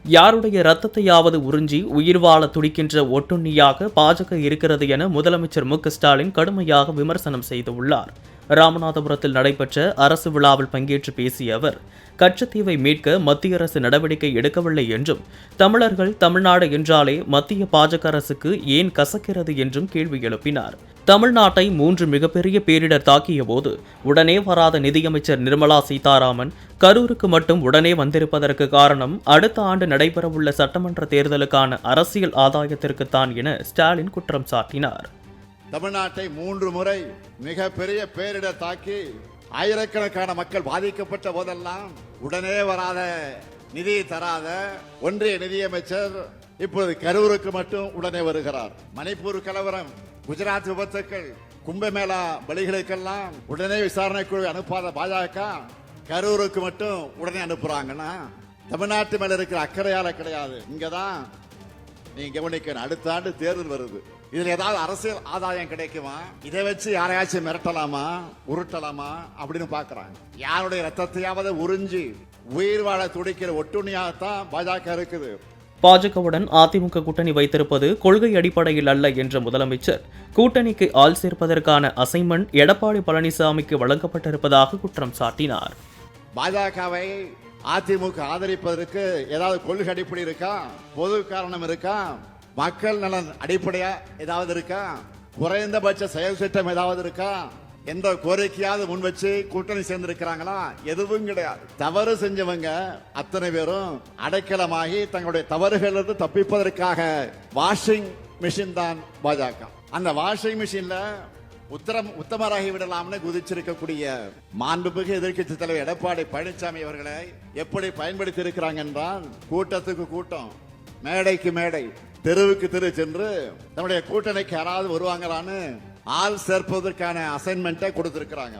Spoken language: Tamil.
யாருடைய ரத்தத்தையாவது உறிஞ்சி உயிர் வாழ துடிக்கின்ற ஒட்டுண்ணியாக பாஜக இருக்கிறது என முதலமைச்சர் மு.க.ஸ்டாலின் கடுமையாக விமர்சனம் செய்துள்ளார். ராமநாதபுரத்தில் நடைபெற்ற அரசு விழாவில் பங்கேற்று பேசிய அவர், கச்சத்தீவை மீட்க மத்திய அரசு நடவடிக்கை எடுக்கவில்லை என்றும், தமிழர்கள் தமிழ்நாடு என்றாலே மத்திய பாஜக அரசுக்கு ஏன் கசக்கிறது என்றும் கேள்வி எழுப்பினார். தமிழ்நாட்டை 3 மிகப்பெரிய பேரிடர் தாக்கிய போது உடனே வராத நிதியமைச்சர் நிர்மலா சீதாராமன் கரூருக்கு மட்டும் உடனே வந்திருப்பதற்கு காரணம் அடுத்த ஆண்டு நடைபெறவுள்ள சட்டமன்ற தேர்தலுக்கான அரசியல் ஆதாயத்திற்குத்தான் என ஸ்டாலின் குற்றம் சாட்டினார். தமிழ்நாட்டை 3 முறை மிகப்பெரிய பேரிடர் தாக்கி ஆயிரக்கணக்கான மக்கள் பாதிக்கப்பட்ட போதெல்லாம் உடனே வராத நிதி தராத ஒன்றிய நிதியமைச்சர் இப்போது கரூருக்கு மட்டும் உடனே வருகிறார். மணிப்பூர் கலவரம், குஜராத் விபத்துக்கள், கும்பமேளா பலிகளுக்கெல்லாம் உடனே விசாரணை குழு அனுப்பாத பாஜக கரூருக்கு மட்டும் உடனே அனுப்புறாங்கன்னா தமிழ்நாட்டு மேல இருக்கிற அக்கறையால கிடையாது. இங்கதான் நீங்க கவனிக்கணும், அடுத்த ஆண்டு தேர்தல் வருது. இதுல ஏதாவது அரசியல் ஆதாயம் கிடைக்குமா? இதை வச்சு யாரையாச்சும் மிரட்டலாமா, உருட்டலாமா அப்படின்னு பாக்குறாங்க. யாருடைய ரத்தத்தையாவது உறிஞ்சி உயிர் வாழ துடிக்கிற ஒட்டுண்ணியாகத்தான் பாஜக இருக்குது. பாஜகவுடன் அதிமுக கூட்டணி வைத்திருப்பது கொள்கை அடிப்படையில் அல்ல என்ற முதலமைச்சர், கூட்டணிக்கு ஆள் சேர்ப்பதற்கான அசைன்மெண்ட் எடப்பாடி பழனிசாமிக்கு வழங்கப்பட்டிருப்பதாக குற்றம் சாட்டினார். பாஜகவை அதிமுக ஆதரிப்பதற்கு ஏதாவது கொள்கை அடிப்படை இருக்கா? பொது காரணம் இருக்கா? மக்கள் நலன் அடிப்படையா ஏதாவது இருக்கா? குறைந்தபட்ச செயல் திட்டம் ஏதாவது இருக்கா? எந்த கோரிக்கையாவது முன் வச்சு கூட்டணி சேர்ந்திருக்கிறாங்களா? எதுவும் கிடையாது. தவறு செஞ்சவங்க அத்தனை பேரும் அடைக்கலமாகி தங்களுடைய தவறுகளிலிருந்து தப்பிப்பதற்காக வாஷிங் மிஷின் தான் பாஜக. அந்த வாஷிங் மிஷின்ல உத்தமராகி விடலாம்னு குதிச்சிருக்கக்கூடிய மாண்புமிகு எதிர்க்கட்சி தலைவர் எடப்பாடி பழனிசாமி அவர்களை எப்படி பயன்படுத்தி இருக்கிறாங்க என்றால், கூட்டத்துக்கு கூட்டம், மேடைக்கு மேடை, தெருவுக்கு தெரு சென்று நம்முடைய கூட்டணிக்கு யாராவது வருவாங்களான்னு ஆள் சேர்ப்பதற்கான அசைன்மெண்ட்டை கொடுத்திருக்கிறாங்க.